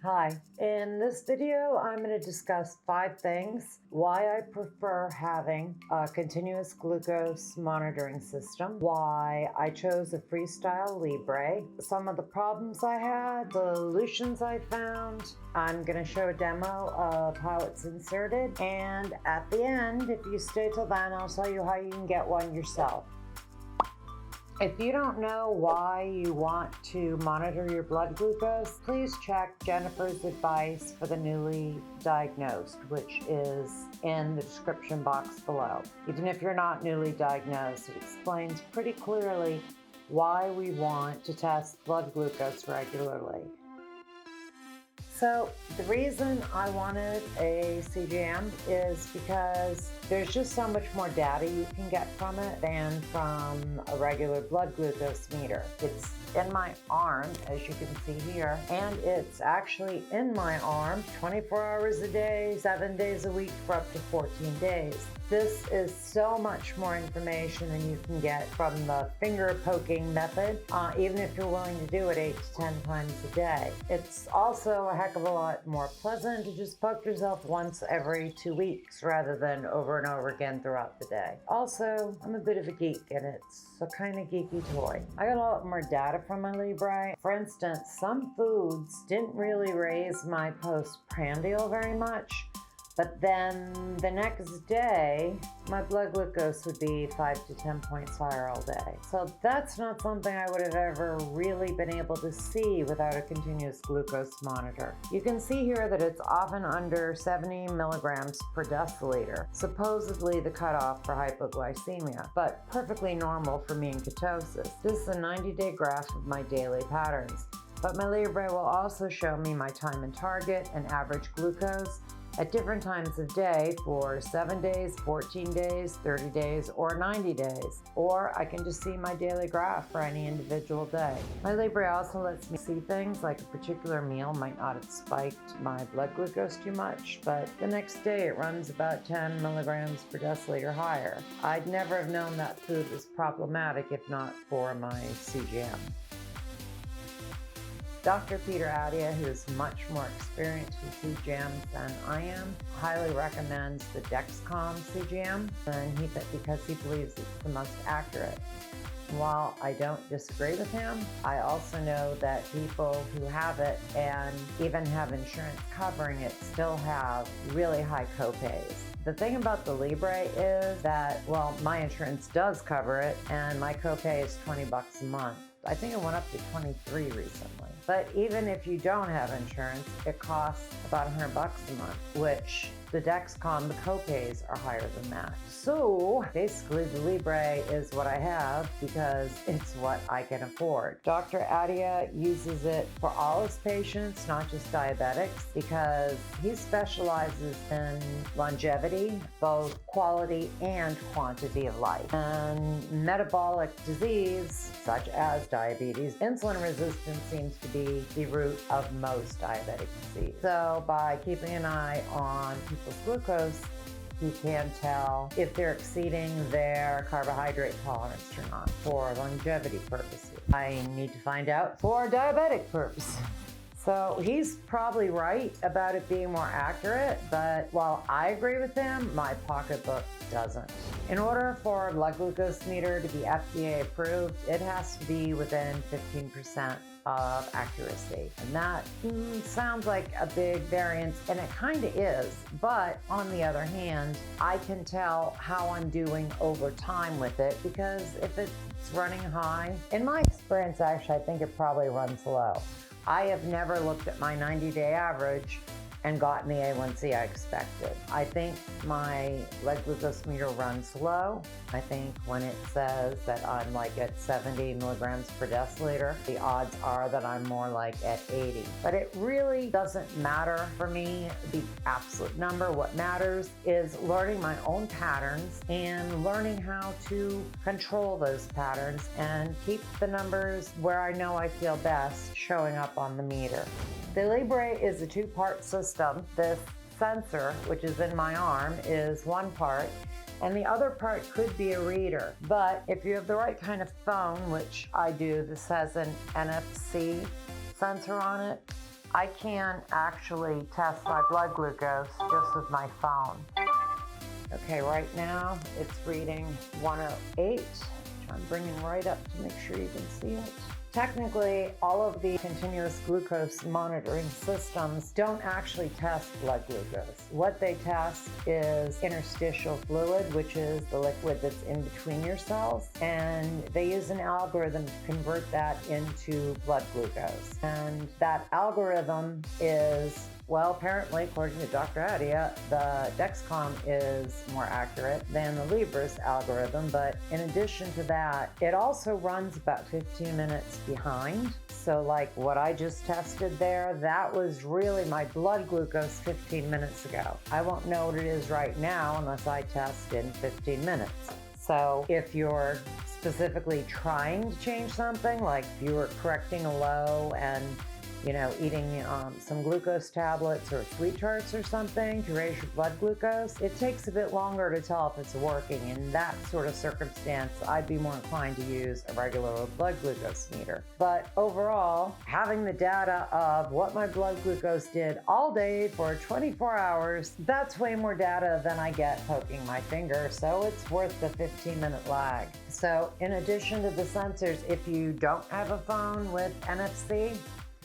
Hi, in this video I'm going to discuss 5 things why I prefer having a continuous glucose monitoring system, why I chose a Freestyle Libre, some of the problems I had, solutions I found. I'm going to show a demo of how it's inserted, and at the end, if you stay till then, I'll tell you how you can get one yourself. If you don't know why you want to monitor your blood glucose, please check Jennifer's advice for the newly diagnosed, which is in the description box below. Even if you're not newly diagnosed, it explains pretty clearly why we want to test blood glucose regularly. So the reason I wanted a CGM is because there's just so much more data you can get from it than from a regular blood glucose meter. It's in my arm, as you can see here, and it's actually in my arm 24 hours a day, 7 days a week for up to 14 days. This is so much more information than you can get from the finger poking method, even if you're willing to do it 8 to 10 times a day. It's also a heck of a lot more pleasant to just poke yourself once every 2 weeks rather than over and over again throughout the day. Also, I'm a bit of a geek and it's a kind of geeky toy. I got a lot more data from my Libre. For instance, some foods didn't really raise my postprandial very much. But then the next day, my blood glucose would be 5 to 10 points higher all day. So that's not something I would have ever really been able to see without a continuous glucose monitor. You can see here that it's often under 70 milligrams per deciliter, supposedly the cutoff for hypoglycemia, but perfectly normal for me in ketosis. This is a 90-day graph of my daily patterns. But my Libre will also show me my time and target and average glucose at different times of day for 7 days, 14 days, 30 days, or 90 days. Or I can just see my daily graph for any individual day. My Libre also lets me see things like a particular meal might not have spiked my blood glucose too much, but the next day it runs about 10 milligrams per deciliter higher. I'd never have known that food was problematic if not for my CGM. Dr. Peter Adia, who is much more experienced with CGMs than I am, highly recommends the Dexcom CGM, and because he believes it's the most accurate. While I don't disagree with him, I also know that people who have it and even have insurance covering it still have really high copays. The thing about the Libre is that, well, my insurance does cover it and my copay is $20 a month. I think it went up to 23 recently. But even if you don't have insurance, it costs about $100 a month, which the Dexcom, the copays are higher than that. So basically the Libre is what I have because it's what I can afford. Dr. Adia uses it for all his patients, not just diabetics, because he specializes in longevity, both quality and quantity of life. And metabolic disease, such as diabetes, insulin resistance seems to be the root of most diabetic disease. So by keeping an eye on people's glucose, you can tell if they're exceeding their carbohydrate tolerance or not for longevity purposes. I need to find out for diabetic purposes. So he's probably right about it being more accurate, but while I agree with him, my pocketbook doesn't. In order for a blood glucose meter to be FDA approved, it has to be within 15% of accuracy. And that sounds like a big variance, and it kind of is. But on the other hand, I can tell how I'm doing over time with it, because if it's running high, in my experience, actually, I think it probably runs low. I have never looked at my 90-day average and gotten the A1C I expected. I think my blood glucose meter runs low. I think when it says that I'm like at 70 milligrams per deciliter, the odds are that I'm more like at 80. But it really doesn't matter for me, the absolute number. What matters is learning my own patterns and learning how to control those patterns and keep the numbers where I know I feel best showing up on the meter. The Libre is a 2-part system. This sensor, which is in my arm, is one part, and the other part could be a reader. But if you have the right kind of phone, which I do, this has an NFC sensor on it, I can actually test my blood glucose just with my phone. Okay, right now it's reading 108, which I'm bringing right up to make sure you can see it. Technically, all of the continuous glucose monitoring systems don't actually test blood glucose. What they test is interstitial fluid, which is the liquid that's in between your cells, and they use an algorithm to convert that into blood glucose. And that algorithm is, well, apparently, according to Dr. Adia, the Dexcom is more accurate than the Libre's algorithm, but in addition to that, it also runs about 15 minutes behind. So like what I just tested there, that was really my blood glucose 15 minutes ago. I won't know what it is right now unless I test in 15 minutes. So if you're specifically trying to change something, like if you were correcting a low and eating some glucose tablets or sweet tarts or something to raise your blood glucose, it takes a bit longer to tell if it's working. In that sort of circumstance, I'd be more inclined to use a regular blood glucose meter. But overall, having the data of what my blood glucose did all day for 24 hours, that's way more data than I get poking my finger, so it's worth the 15-minute lag. So in addition to the sensors, if you don't have a phone with NFC,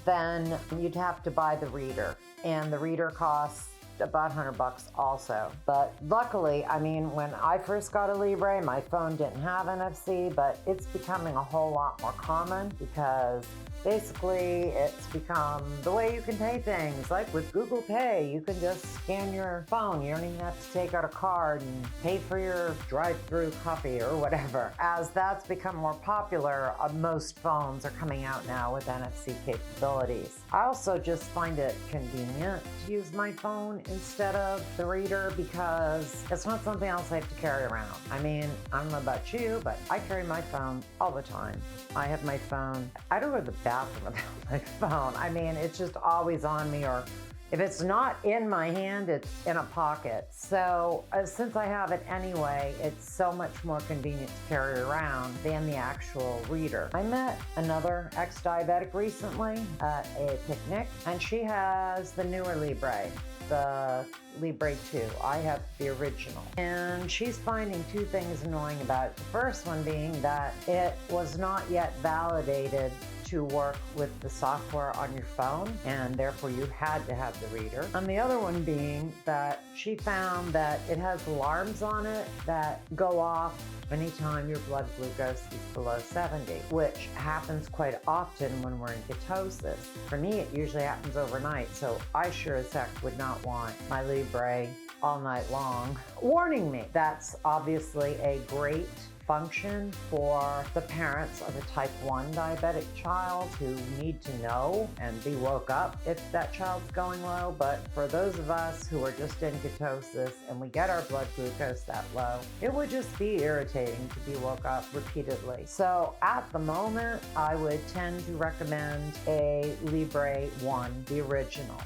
then you'd have to buy the reader, and the reader costs about $100 also. But luckily, when I first got a Libre, my phone didn't have NFC, but it's becoming a whole lot more common because basically it's become the way you can pay things. Like with Google Pay, you can just scan your phone. You don't even have to take out a card and pay for your drive-through coffee or whatever. As that's become more popular, most phones are coming out now with NFC capabilities. I also just find it convenient to use my phone instead of the reader because it's not something else I have to carry around. I don't know about you, but I carry my phone all the time. I have my phone. I don't go to the bathroom without my phone. It's just always on me, or if it's not in my hand, it's in a pocket. So since I have it anyway, it's so much more convenient to carry around than the actual reader. I met another ex-diabetic recently at a picnic, and she has the newer Libre, the Libre 2. I have the original. And she's finding two things annoying about it. The first one being that it was not yet validated to work with the software on your phone, and therefore you had to have the reader. And the other one being that she found that it has alarms on it that go off anytime your blood glucose is below 70, which happens quite often when we're in ketosis. For me, it usually happens overnight, so I sure as heck would not want my Libre all night long warning me. That's obviously a great function for the parents of a type 1 diabetic child who need to know and be woke up if that child's going low. But for those of us who are just in ketosis and we get our blood glucose that low, it would just be irritating to be woke up repeatedly. So at the moment, I would tend to recommend a Libre 1, the original.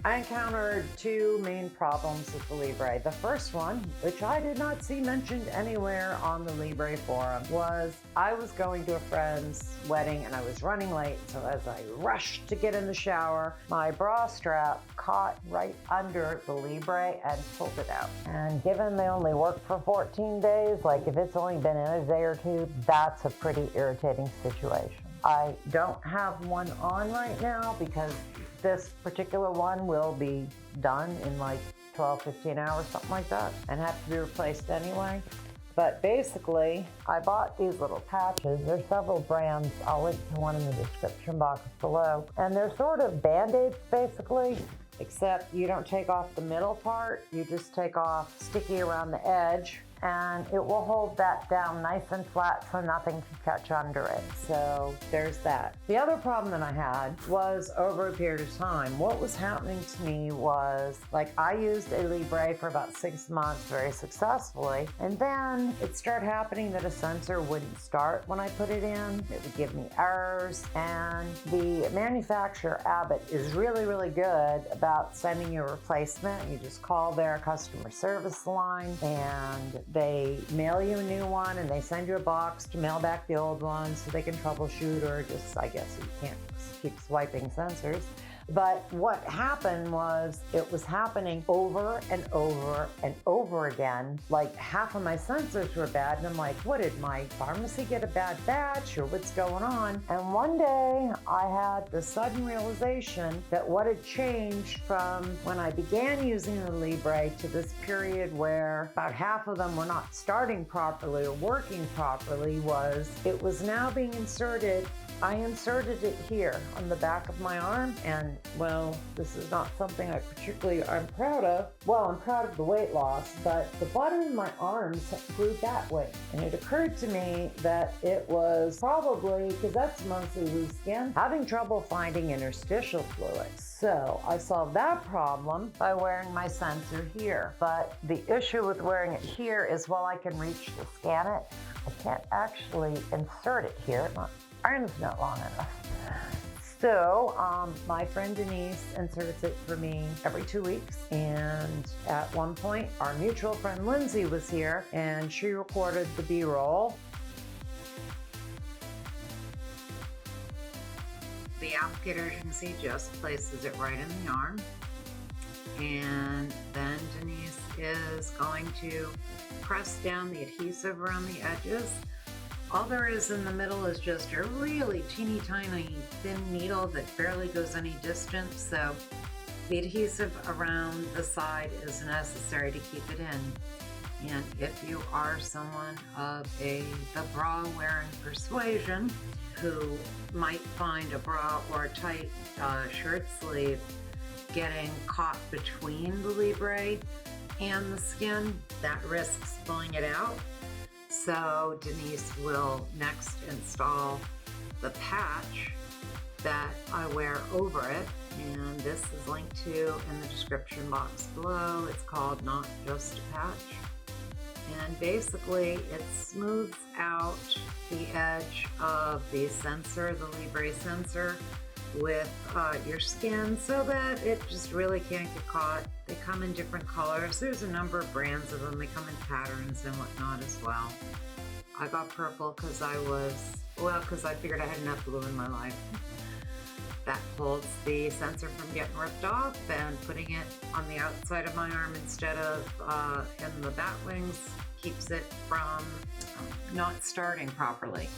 I encountered two main problems with the Libre. The first one, which I did not see mentioned anywhere on the Libre forum, was I was going to a friend's wedding and I was running late. So as I rushed to get in the shower, my bra strap caught right under the Libre and pulled it out. And given they only work for 14 days, like if it's only been in a day or two, that's a pretty irritating situation. I don't have one on right now because this particular one will be done in like 12, 15 hours, something like that, and have to be replaced anyway. But basically, I bought these little patches. There's several brands. I'll link to one in the description box below. And they're sort of Band-Aids, basically, except you don't take off the middle part. You just take off sticky around the edge, and it will hold that down nice and flat so nothing can catch under it. So there's that. The other problem that I had was over a period of time. What was happening to me was, like, I used a Libre for about 6 months very successfully, and then it started happening that a sensor wouldn't start when I put it in. It would give me errors, and the manufacturer, Abbott, is really, really good about sending you a replacement. You just call their customer service line, and they mail you a new one and they send you a box to mail back the old one so they can troubleshoot, or just, I guess you can't keep swiping sensors. But what happened was it was happening over and over and over again. Like half of my sensors were bad, and I'm like, what, did my pharmacy get a bad batch or what's going on? And one day I had the sudden realization that what had changed from when I began using the Libre to this period where about half of them were not starting properly or working properly was it was now being inserted. I inserted it here on the back of my arm, and well, this is not something I'm proud of. Well, I'm proud of the weight loss, but the bottom of my arms grew that way. And it occurred to me that it was probably, because that's mostly loose skin, having trouble finding interstitial fluids. So I solved that problem by wearing my sensor here. But the issue with wearing it here is while I can reach to scan it, I can't actually insert it here. My arm's not long enough. So my friend Denise inserts it for me every 2 weeks. And at one point, our mutual friend Lindsay was here and she recorded the B-roll. The applicator, as you can see, just places it right in the arm. And then Denise is going to press down the adhesive around the edges. All there is in the middle is just a really teeny tiny thin needle that barely goes any distance, so the adhesive around the side is necessary to keep it in. And if you are someone of the bra wearing persuasion who might find a bra or a tight shirt sleeve getting caught between the Libre and the skin, that risks pulling it out. So Denise will next install the patch that I wear over it, and this is linked to in the description box below. It's called Not Just a Patch, and basically it smooths out the edge of the sensor, the Libre sensor, with your skin so that it just really can't get caught. They come in different colors. There's a number of brands of them. They come in patterns and whatnot as well. I got purple because I figured I had enough blue in my life. That holds the sensor from getting ripped off, and putting it on the outside of my arm instead of in the bat wings keeps it from not starting properly.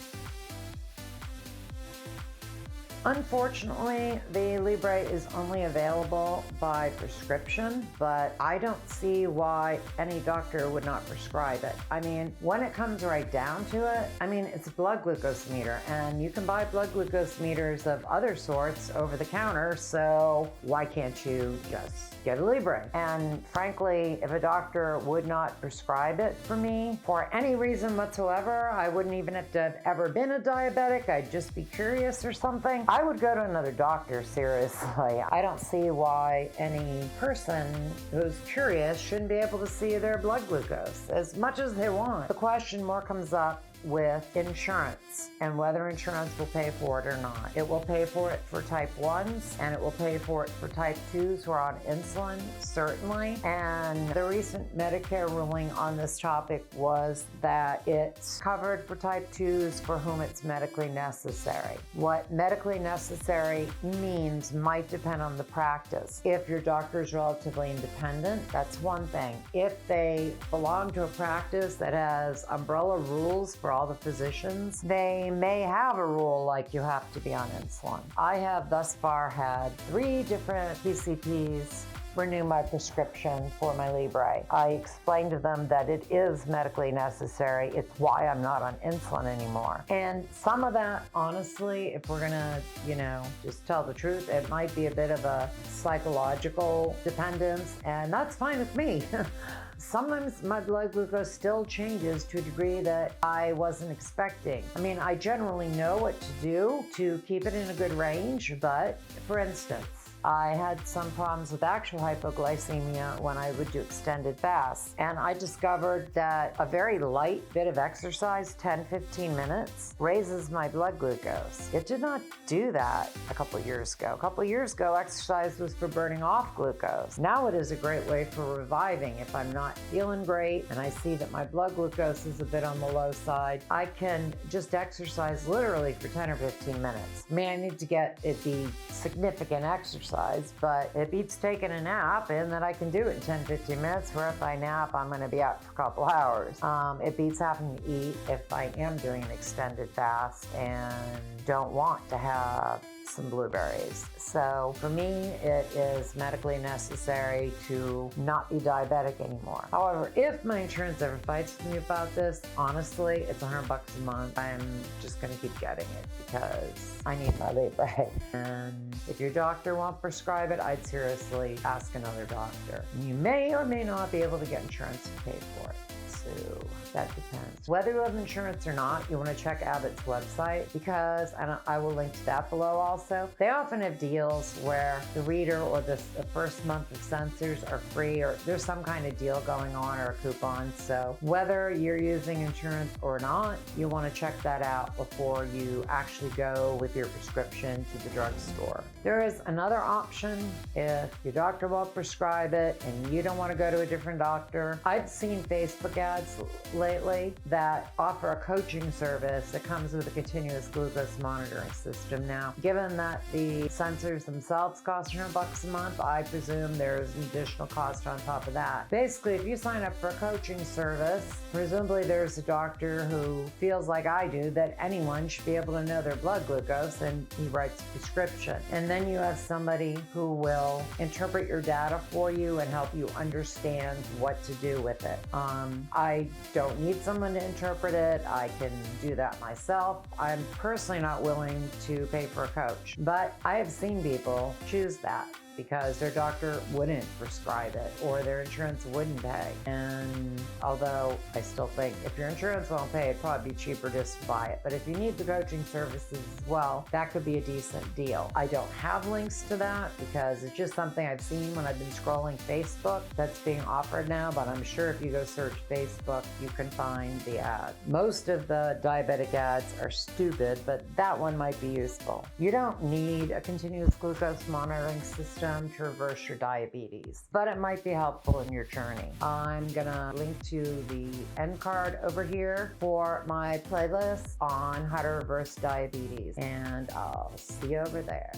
Unfortunately, the Libre is only available by prescription, but I don't see why any doctor would not prescribe it. I mean, when it comes right down to it, I mean, it's a blood glucose meter, and you can buy blood glucose meters of other sorts over the counter, so why can't you just get a Libre? And frankly, if a doctor would not prescribe it for me for any reason whatsoever, I wouldn't even have to have ever been a diabetic. I'd just be curious or something. I would go to another doctor, seriously. I don't see why any person who's curious shouldn't be able to see their blood glucose as much as they want. The question more comes up with insurance and whether insurance will pay for it or not. It will pay for it for type 1s, and it will pay for it for type 2s who are on insulin, certainly. And the recent Medicare ruling on this topic was that it's covered for type 2s for whom it's medically necessary. What medically necessary means might depend on the practice. If your doctor is relatively independent, that's one thing. If they belong to a practice that has umbrella rules for all the physicians, they may have a rule like you have to be on insulin. I have thus far had 3 different PCPs renew my prescription for my Libre. I explained to them that it is medically necessary. It's why I'm not on insulin anymore. And some of that, honestly, if we're gonna, just tell the truth, it might be a bit of a psychological dependence, and that's fine with me. Sometimes my blood glucose still changes to a degree that I wasn't expecting. I mean, I generally know what to do to keep it in a good range, but for instance, I had some problems with actual hypoglycemia when I would do extended fasts. And I discovered that a very light bit of exercise, 10-15 minutes, raises my blood glucose. It did not do that a couple years ago. A couple years ago, exercise was for burning off glucose. Now it is a great way for reviving. If I'm not feeling great and I see that my blood glucose is a bit on the low side, I can just exercise literally for 10 or 15 minutes. I mean, I need to get it be significant exercise, but it beats taking a nap, and that I can do it in 10-15 minutes, where if I nap, I'm gonna be out for a couple hours. It beats having to eat if I am doing an extended fast and don't want to have some blueberries. So for me, it is medically necessary to not be diabetic anymore. However, if my insurance ever fights with me about this, honestly, it's $100 a month. I'm just gonna keep getting it because I need my Libre. And if your doctor won't prescribe it, I'd seriously ask another doctor. You may or may not be able to get insurance to pay for it. So that depends. Whether you have insurance or not, you want to check Abbott's website, because I will link to that below also. They often have deals where the reader or the first month of sensors are free, or there's some kind of deal going on, or a coupon. So whether you're using insurance or not, you want to check that out before you actually go with your prescription to the drugstore. There is another option if your doctor won't prescribe it and you don't want to go to a different doctor. I've seen Facebook ads lately that offer a coaching service that comes with a continuous glucose monitoring system. Now, given that the sensors themselves cost $100 a month, I presume there's an additional cost on top of that. Basically, if you sign up for a coaching service, presumably there's a doctor who feels like I do that anyone should be able to know their blood glucose, and he writes a prescription. And then you have somebody who will interpret your data for you and help you understand what to do with it. I don't need someone to interpret it. I can do that myself. I'm personally not willing to pay for a coach, but I have seen people choose that because their doctor wouldn't prescribe it or their insurance wouldn't pay. And although I still think if your insurance won't pay, it'd probably be cheaper just to buy it. But if you need the coaching services as well, that could be a decent deal. I don't have links to that because it's just something I've seen when I've been scrolling Facebook that's being offered now, but I'm sure if you go search Facebook, you can find the ad. Most of the diabetic ads are stupid, but that one might be useful. You don't need a continuous glucose monitoring system to reverse your diabetes, but it might be helpful in your journey. I'm gonna link to the end card over here for my playlist on how to reverse diabetes, and I'll see you over there.